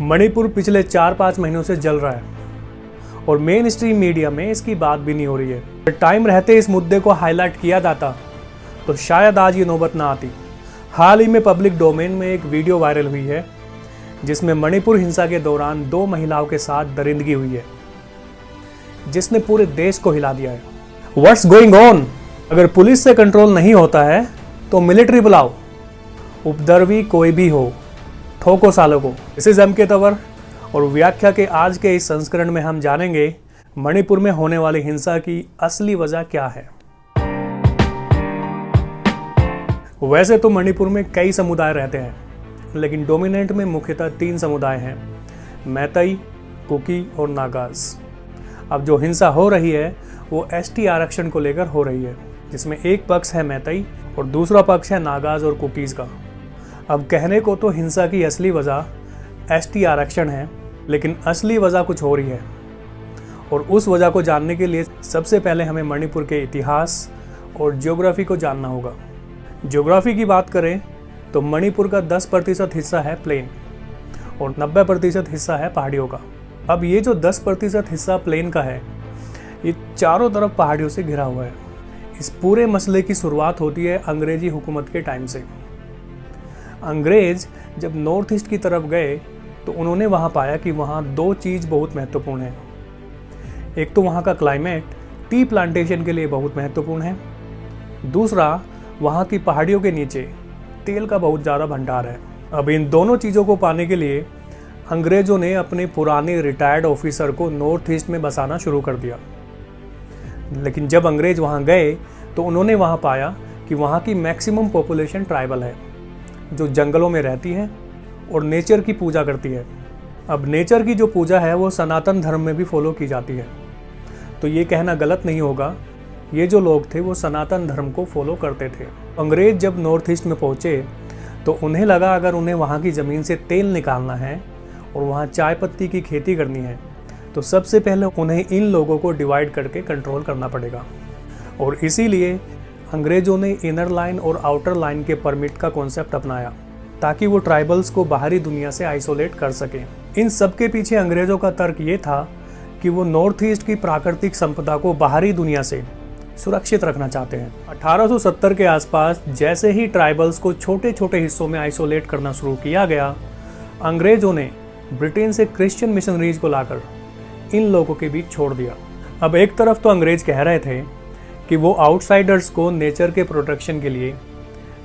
मणिपुर पिछले 4-5 महीनों से जल रहा है और मेन स्ट्रीम मीडिया में इसकी बात भी नहीं हो रही है। अगर टाइम रहते इस मुद्दे को हाईलाइट किया जाता तो शायद आज ये नौबत ना आती। हाल ही में पब्लिक डोमेन में एक वीडियो वायरल हुई है जिसमें मणिपुर हिंसा के दौरान 2 महिलाओं के साथ दरिंदगी हुई है, जिसने पूरे देश को हिला दिया है। What's going on? अगर पुलिस से कंट्रोल नहीं होता है तो मिलिट्री बुलाओ, उपद्रवी कोई भी हो, ठोको सालों को। दिस इज एम के तंवर और व्याख्या के आज के इस संस्करण में हम जानेंगे मणिपुर में होने वाली हिंसा की असली वजह क्या है। वैसे तो मणिपुर में कई समुदाय रहते हैं, लेकिन डोमिनेंट में मुख्यतः 3 समुदाय हैं, मैतई, कुकी और नागाज। अब जो हिंसा हो रही है वो एसटी आरक्षण को लेकर हो रही है, जिसमें एक पक्ष है मैतई और दूसरा पक्ष है नागाज और कुकीज़ का। अब कहने को तो हिंसा की असली वजह एसटी आरक्षण है, लेकिन असली वजह कुछ हो रही है और उस वजह को जानने के लिए सबसे पहले हमें मणिपुर के इतिहास और ज्योग्राफी को जानना होगा। ज्योग्राफी की बात करें तो मणिपुर का 10% हिस्सा है प्लेन और 90% हिस्सा है पहाड़ियों का। अब ये जो 10% हिस्सा प्लेन का है, ये चारों तरफ पहाड़ियों से घिरा हुआ है। इस पूरे मसले की शुरुआत होती है अंग्रेजी हुकूमत के टाइम से। अंग्रेज जब नॉर्थ ईस्ट की तरफ गए तो उन्होंने वहाँ पाया कि वहाँ 2 चीज़ बहुत महत्वपूर्ण है। एक तो वहाँ का क्लाइमेट टी प्लांटेशन के लिए बहुत महत्वपूर्ण है, दूसरा वहाँ की पहाड़ियों के नीचे तेल का बहुत ज़्यादा भंडार है। अब इन दोनों चीज़ों को पाने के लिए अंग्रेज़ों ने अपने पुराने रिटायर्ड ऑफिसर को नॉर्थ ईस्ट में बसाना शुरू कर दिया। लेकिन जब अंग्रेज़ वहाँ गए तो उन्होंने वहाँ पाया कि वहाँ की मैक्सिमम पॉपुलेशन ट्राइबल है, जो जंगलों में रहती है और नेचर की पूजा करती है। अब नेचर की जो पूजा है वो सनातन धर्म में भी फॉलो की जाती है, तो ये कहना गलत नहीं होगा, ये जो लोग थे वो सनातन धर्म को फॉलो करते थे। अंग्रेज जब नॉर्थ ईस्ट में पहुँचे तो उन्हें लगा अगर उन्हें वहाँ की ज़मीन से तेल निकालना है और वहाँ चाय पत्ती की खेती करनी है तो सबसे पहले उन्हें इन लोगों को डिवाइड करके कंट्रोल करना पड़ेगा। और इसीलिए अंग्रेज़ों ने इनर लाइन और आउटर लाइन के परमिट का कॉन्सेप्ट अपनाया ताकि वो ट्राइबल्स को बाहरी दुनिया से आइसोलेट कर सकें। इन सब के पीछे अंग्रेज़ों का तर्क ये था कि वो नॉर्थ ईस्ट की प्राकृतिक संपदा को बाहरी दुनिया से सुरक्षित रखना चाहते हैं। 1870 के आसपास जैसे ही ट्राइबल्स को छोटे छोटे हिस्सों में आइसोलेट करना शुरू किया गया, अंग्रेज़ों ने ब्रिटेन से क्रिश्चियन मिशनरीज को लाकर इन लोगों के बीच छोड़ दिया। अब एक तरफ तो अंग्रेज़ कह रहे थे कि वो आउटसाइडर्स को नेचर के प्रोटेक्शन के लिए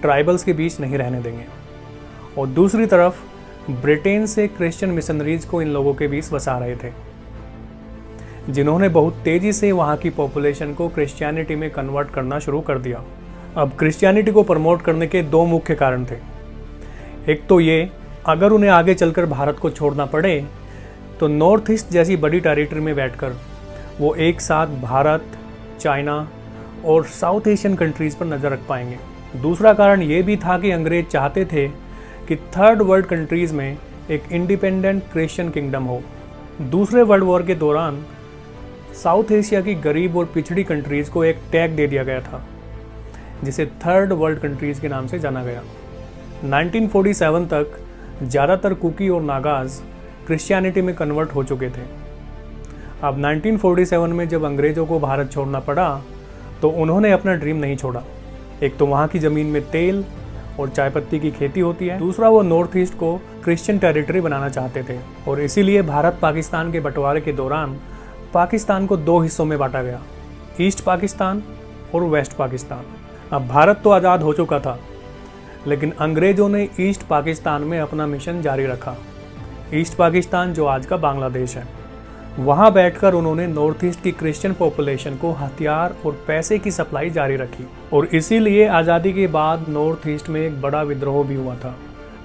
ट्राइबल्स के बीच नहीं रहने देंगे, और दूसरी तरफ ब्रिटेन से क्रिश्चियन मिशनरीज को इन लोगों के बीच बसा रहे थे, जिन्होंने बहुत तेज़ी से वहाँ की पॉपुलेशन को क्रिश्चियनिटी में कन्वर्ट करना शुरू कर दिया। अब क्रिश्चियनिटी को प्रमोट करने के 2 मुख्य कारण थे। एक तो ये, अगर उन्हें आगे चलकर भारत को छोड़ना पड़े तो नॉर्थ ईस्ट जैसी बड़ी टेरिटरी में बैठकर वो एक साथ भारत, चाइना और साउथ एशियन कंट्रीज़ पर नज़र रख पाएंगे। दूसरा कारण ये भी था कि अंग्रेज चाहते थे कि थर्ड वर्ल्ड कंट्रीज़ में एक इंडिपेंडेंट क्रिश्चियन किंगडम हो। दूसरे वर्ल्ड वॉर के दौरान साउथ एशिया की गरीब और पिछड़ी कंट्रीज़ को एक टैग दे दिया गया था, जिसे थर्ड वर्ल्ड कंट्रीज़ के नाम से जाना गया। 1947 तक ज़्यादातर कुकी और नागाज क्रिश्चियनिटी में कन्वर्ट हो चुके थे। अब 1947 में जब अंग्रेज़ों को भारत छोड़ना पड़ा तो उन्होंने अपना ड्रीम नहीं छोड़ा। एक तो वहाँ की ज़मीन में तेल और चाय पत्ती की खेती होती है, दूसरा वो नॉर्थ ईस्ट को क्रिश्चियन टेरिटरी बनाना चाहते थे, और इसीलिए भारत पाकिस्तान के बंटवारे के दौरान पाकिस्तान को 2 हिस्सों में बांटा गया, ईस्ट पाकिस्तान और वेस्ट पाकिस्तान। अब भारत तो आज़ाद हो चुका था, लेकिन अंग्रेज़ों ने ईस्ट पाकिस्तान में अपना मिशन जारी रखा। ईस्ट पाकिस्तान जो आज का बांग्लादेश है, वहाँ बैठकर उन्होंने नॉर्थ ईस्ट की क्रिश्चियन पॉपुलेशन को हथियार और पैसे की सप्लाई जारी रखी, और इसीलिए आज़ादी के बाद नॉर्थ ईस्ट में एक बड़ा विद्रोह भी हुआ था।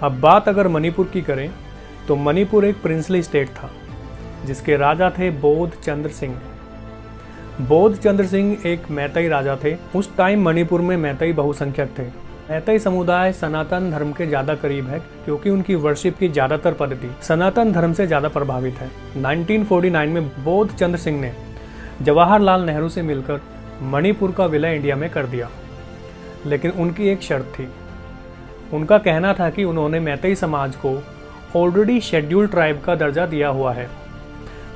अब बात अगर मणिपुर की करें तो मणिपुर एक प्रिंसली स्टेट था जिसके राजा थे बोध चंद्र सिंह। बोध चंद्र सिंह एक मैतई राजा थे। उस टाइम मणिपुर में मैतई बहुसंख्यक थे। मैतई समुदाय सनातन धर्म के ज़्यादा करीब है क्योंकि उनकी वर्शिप की ज़्यादातर पद्धति सनातन धर्म से ज़्यादा प्रभावित है। 1949 में बोध चंद्र सिंह ने जवाहरलाल नेहरू से मिलकर मणिपुर का विलय इंडिया में कर दिया, लेकिन उनकी एक शर्त थी। उनका कहना था कि उन्होंने मैतई समाज को ऑलरेडी शेड्यूल्ड ट्राइब का दर्जा दिया हुआ है,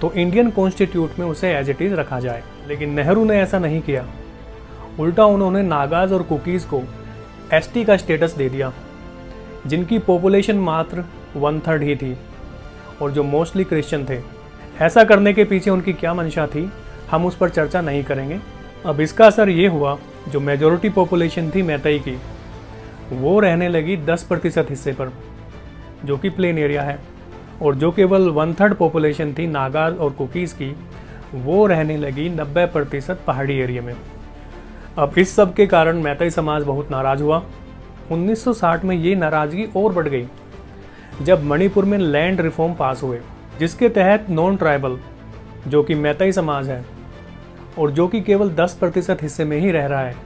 तो इंडियन कॉन्स्टिट्यूट में उसे एज इट इज़ रखा जाए। लेकिन नेहरू ने ऐसा नहीं किया। उल्टा उन्होंने नागाज और कुकीज़ को एसटी का स्टेटस दे दिया, जिनकी पॉपुलेशन मात्र 1/3 ही थी और जो मोस्टली क्रिश्चियन थे। ऐसा करने के पीछे उनकी क्या मंशा थी, हम उस पर चर्चा नहीं करेंगे। अब इसका असर ये हुआ, जो मेजॉरिटी पॉपुलेशन थी मैतई की, वो रहने लगी 10% हिस्से पर, जो कि प्लेन एरिया है, और जो केवल 1/3 पॉपुलेशन थी नागाज और कुकीज़ की, वो रहने लगी 90% पहाड़ी एरिया में। अब इस सब के कारण मैतई समाज बहुत नाराज़ हुआ। 1960 में ये नाराज़गी और बढ़ गई जब मणिपुर में लैंड रिफॉर्म पास हुए, जिसके तहत नॉन ट्राइबल, जो कि मैतई समाज है और जो कि केवल 10% हिस्से में ही रह रहा है,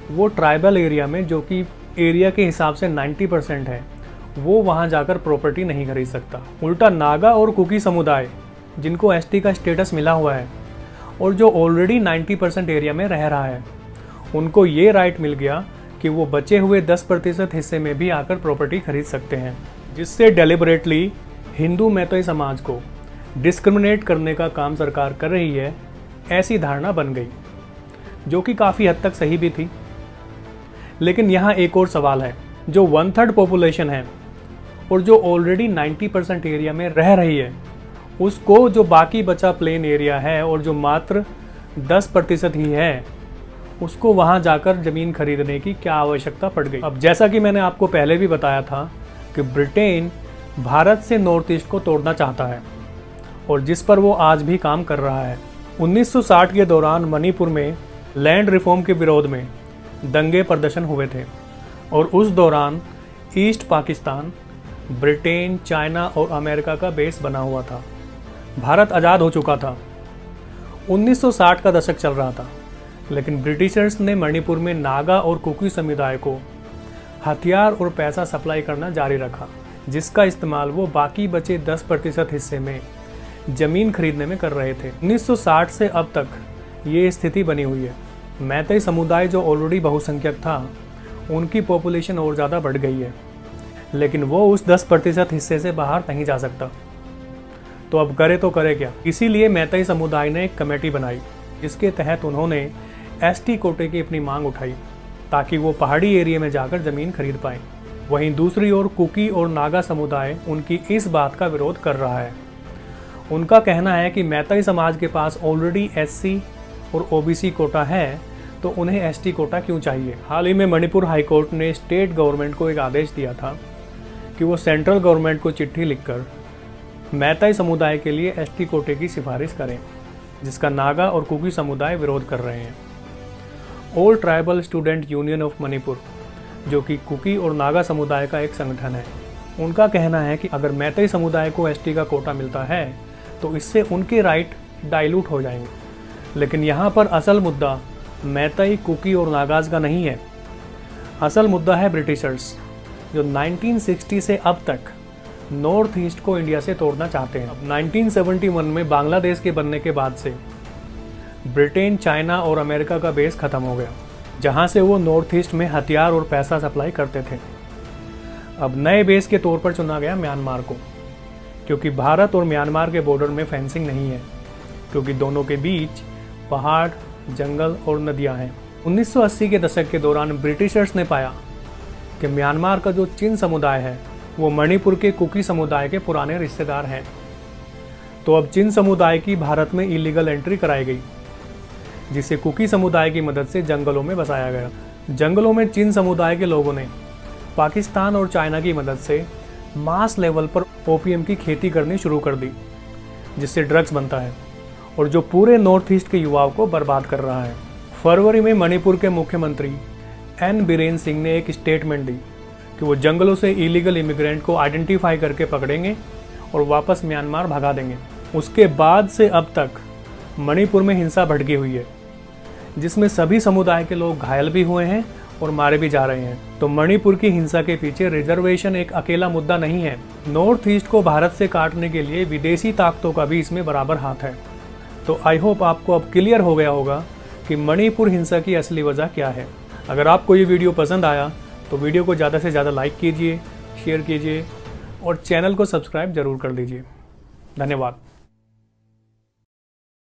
वो ट्राइबल एरिया में, जो कि एरिया के हिसाब से 90% है, वो वहाँ जाकर प्रॉपर्टी नहीं खरीद सकता। उल्टा नागा और कुकी समुदाय, जिनको एसटी का स्टेटस मिला हुआ है और जो ऑलरेडी 90% एरिया में रह रहा है, उनको ये राइट मिल गया कि वो बचे हुए 10% हिस्से में भी आकर प्रॉपर्टी खरीद सकते हैं, जिससे डेलिबरेटली हिंदू मैतई समाज को डिस्क्रिमिनेट करने का काम सरकार कर रही है, ऐसी धारणा बन गई, जो कि काफ़ी हद तक सही भी थी। लेकिन यहाँ एक और सवाल है, जो 1/3 पॉपुलेशन है और जो ऑलरेडी 90% एरिया में रह रही है, उसको जो बाकी बचा प्लेन एरिया है और जो मात्र 10% ही है, उसको वहाँ जाकर ज़मीन खरीदने की क्या आवश्यकता पड़ गई। अब जैसा कि मैंने आपको पहले भी बताया था कि ब्रिटेन भारत से नॉर्थ ईस्ट को तोड़ना चाहता है और जिस पर वो आज भी काम कर रहा है। 1960 के दौरान मणिपुर में लैंड रिफॉर्म के विरोध में दंगे प्रदर्शन हुए थे और उस दौरान ईस्ट पाकिस्तान ब्रिटेन, चाइना और अमेरिका का बेस बना हुआ था। भारत आज़ाद हो चुका था। 1960 का दशक चल रहा था, लेकिन ब्रिटिशर्स ने मणिपुर में नागा और कुकी समुदाय को हथियार और पैसा सप्लाई करना जारी रखा, जिसका इस्तेमाल वो बाकी बचे 10% हिस्से में ज़मीन खरीदने में कर रहे थे। 1960 से अब तक ये स्थिति बनी हुई है। मैतई समुदाय जो ऑलरेडी बहुसंख्यक था, उनकी पॉपुलेशन और ज़्यादा बढ़ गई है, लेकिन वो उस 10% हिस्से से बाहर नहीं जा सकता। तो अब करे तो करे क्या? इसीलिए मैतई समुदाय ने एक कमेटी बनाई, जिसके तहत उन्होंने एसटी कोटे की अपनी मांग उठाई, ताकि वो पहाड़ी एरिया में जाकर ज़मीन खरीद पाएँ। वहीं दूसरी ओर कुकी और नागा समुदाय उनकी इस बात का विरोध कर रहा है। उनका कहना है कि मैतई समाज के पास ऑलरेडी एससी और ओबीसी कोटा है, तो उन्हें एसटी कोटा क्यों चाहिए। हाल ही में मणिपुर हाईकोर्ट ने स्टेट गवर्नमेंट को एक आदेश दिया था कि वो सेंट्रल गवर्नमेंट को चिट्ठी लिखकर मैतई समुदाय के लिए एसटी कोटे की सिफारिश करें, जिसका नागा और कुकी समुदाय विरोध कर रहे हैं। All tribal student union of Manipur, जो कि कुकी और नागा समुदाय का एक संगठन है, उनका कहना है कि अगर मैतई समुदाय को एसटी का कोटा मिलता है तो इससे उनके राइट डाइल्यूट हो जाएंगे। लेकिन यहाँ पर असल मुद्दा मैतई, कुकी और नागाज का नहीं है। असल मुद्दा है ब्रिटिशर्स, जो 1960 से अब तक नॉर्थ ईस्ट को इंडिया से तोड़ना चाहते हैं। अब 1971 में बांग्लादेश के बनने के बाद से ब्रिटेन, चाइना और अमेरिका का बेस ख़त्म हो गया, जहाँ से वो नॉर्थ ईस्ट में हथियार और पैसा सप्लाई करते थे। अब नए बेस के तौर पर चुना गया म्यांमार को, क्योंकि भारत और म्यांमार के बॉर्डर में फेंसिंग नहीं है, क्योंकि दोनों के बीच पहाड़, जंगल और नदियां हैं। 1980 के दशक के दौरान ब्रिटिशर्स ने पाया कि म्यांमार का जो चिन समुदाय है, वो मणिपुर के कुकी समुदाय के पुराने रिश्तेदार हैं। तो अब चिन समुदाय की भारत में इलीगल एंट्री कराई गई, जिसे कुकी समुदाय की मदद से जंगलों में बसाया गया। जंगलों में चिन समुदाय के लोगों ने पाकिस्तान और चाइना की मदद से मास लेवल पर ओपीएम की खेती करनी शुरू कर दी, जिससे ड्रग्स बनता है और जो पूरे नॉर्थ ईस्ट के युवाओं को बर्बाद कर रहा है। फरवरी में मणिपुर के मुख्यमंत्री एन बीरेन सिंह ने एक स्टेटमेंट दी कि वो जंगलों से इलीगल इमिग्रेंट को आइडेंटिफाई करके पकड़ेंगे और वापस म्यांमार भगा देंगे। उसके बाद से अब तक मणिपुर में हिंसा भड़की हुई है, जिसमें सभी समुदाय के लोग घायल भी हुए हैं और मारे भी जा रहे हैं। तो मणिपुर की हिंसा के पीछे रिजर्वेशन एक अकेला मुद्दा नहीं है। नॉर्थ ईस्ट को भारत से काटने के लिए विदेशी ताकतों का भी इसमें बराबर हाथ है। तो आई होप आपको अब क्लियर हो गया होगा कि मणिपुर हिंसा की असली वजह क्या है। अगर आपको ये वीडियो पसंद आया तो वीडियो को ज़्यादा से ज़्यादा लाइक कीजिए, शेयर कीजिए और चैनल को सब्सक्राइब जरूर कर लीजिए। धन्यवाद।